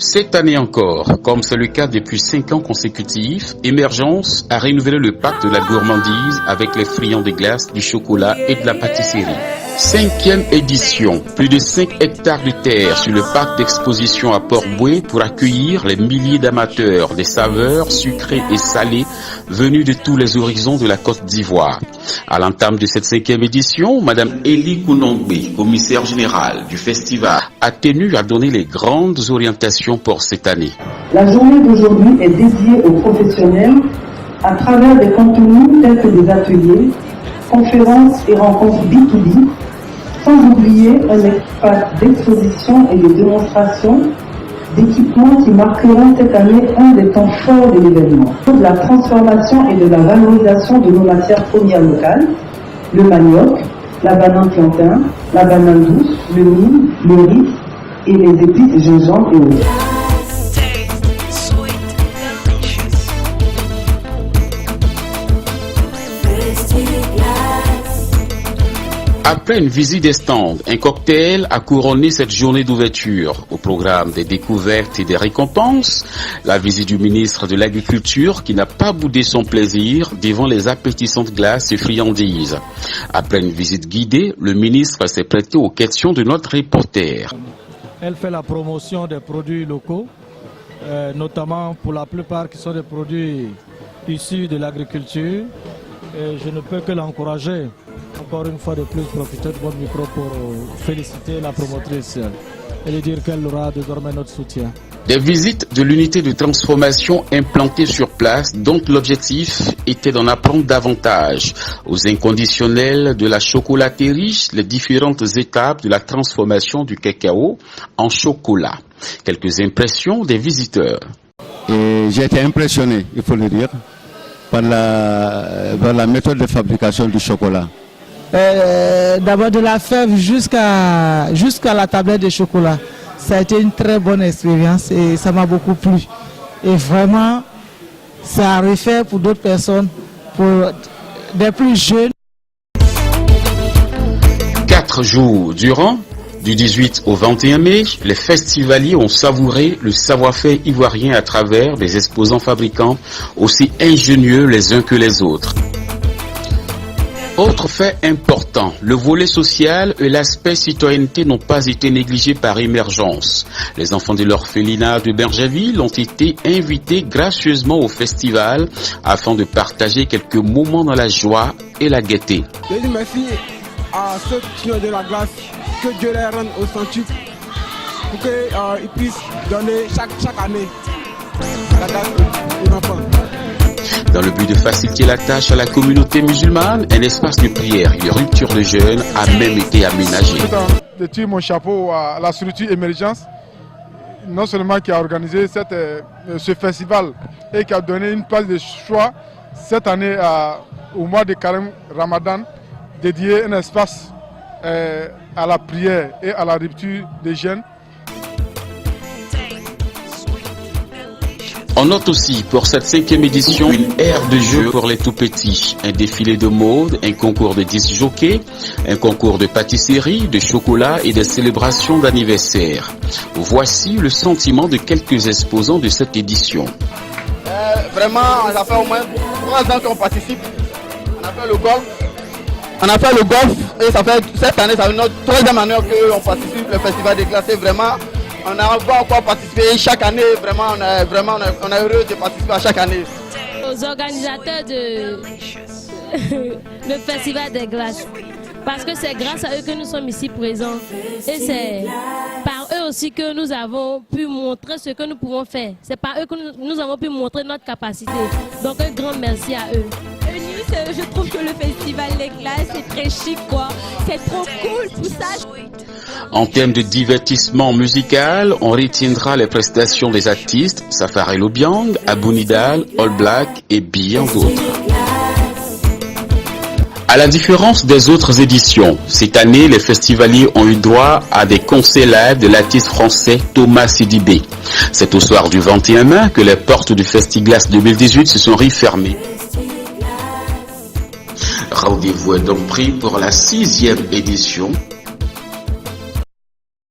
Cette année encore, comme c'est le cas depuis 5 ans consécutifs, Émergence a renouvelé le pacte de la gourmandise avec les friands de glace, du chocolat et de la pâtisserie. 5e édition, plus de 5 hectares de terre sur le parc d'exposition à Port-Bouët pour accueillir les milliers d'amateurs des saveurs sucrées et salées venus de tous les horizons de la Côte d'Ivoire. À l'entame de cette 5e édition, Madame Elie Kounongbe, commissaire générale du festival, a tenu à donner les grandes orientations pour cette année. La journée d'aujourd'hui est dédiée aux professionnels à travers des contenus tels que des ateliers, conférences et rencontres B2B, sans oublier un espace d'exposition et de démonstration d'équipements qui marqueront cette année un des temps forts de l'événement. De la transformation et de la valorisation de nos matières premières locales, le manioc, la banane plantain, la banane douce, le mil, le riz et les épices gingembre et autres. Après une visite des stands, un cocktail a couronné cette journée d'ouverture. Au programme des découvertes et des récompenses, la visite du ministre de l'Agriculture qui n'a pas boudé son plaisir devant les appétissantes glaces et friandises. Après une visite guidée, le ministre s'est prêté aux questions de notre reporter. Elle fait la promotion des produits locaux, notamment pour la plupart qui sont des produits issus de l'agriculture. Et je ne peux que l'encourager. Encore une fois de plus, profiter de votre micro pour féliciter la promotrice et lui dire qu'elle aura désormais notre soutien. Des visites de l'unité de transformation implantée sur place, dont l'objectif était d'en apprendre davantage aux inconditionnels de la chocolaterie, les différentes étapes de la transformation du cacao en chocolat. Quelques impressions des visiteurs. J'ai été impressionné, il faut le dire, par la méthode de fabrication du chocolat. D'abord de la fève jusqu'à la tablette de chocolat. Ça a été une très bonne expérience et ça m'a beaucoup plu. Et vraiment, ça a refait pour d'autres personnes, pour des plus jeunes. 4 jours durant, du 18 au 21 mai, les festivaliers ont savouré le savoir-faire ivoirien à travers des exposants fabricants aussi ingénieux les uns que les autres. Autre fait important, le volet social et l'aspect citoyenneté n'ont pas été négligés par Émergence. Les enfants de l'orphelinat de Bergerville ont été invités gracieusement au festival afin de partager quelques moments dans la joie et la gaieté. Je dis merci à ceux qui ont de la glace, que Dieu les rende au centuple pour qu'ils puissent donner chaque année la glace aux enfants. Dans le but de faciliter la tâche à la communauté musulmane, un espace de prière et de rupture de jeûne a même été aménagé. Je tire mon chapeau à la structure Émergence, non seulement qui a organisé ce festival et qui a donné une place de choix cette année au mois de Carême Ramadan, dédié un espace à la prière et à la rupture des jeûnes. On note aussi pour cette 5e édition une aire de jeu pour les tout-petits, un défilé de mode, un concours de disc jockey, un concours de pâtisserie, de chocolat et des célébrations d'anniversaire. Voici le sentiment de quelques exposants de cette édition. Vraiment, ça fait au moins 3 ans qu'on participe. On a fait le golf. Et ça fait cette année, c'est notre 3e année qu'on participe au Festival des glaces. Vraiment, on a encore participé chaque année. Vraiment, on est heureux de participer à chaque année. Aux organisateurs le Festival des glaces. Parce que c'est grâce à eux que nous sommes ici présents. Et c'est par eux aussi que nous avons pu montrer ce que nous pouvons faire. C'est par eux que nous avons pu montrer notre capacité. Donc un grand merci à eux. Je trouve que le festival des glaces c'est très chic quoi. C'est trop cool tout ça. En termes de divertissement musical, on retiendra les prestations des artistes Safari Lobiang, Abou Nidal, All Black et bien d'autres. À la différence des autres éditions, cette année, les festivaliers ont eu droit à des concerts live de l'artiste français Thomas Sidibé. C'est au soir du 21 mai que les portes du Festiglace 2018 se sont refermées. Rendez-vous est donc pris pour la 6e édition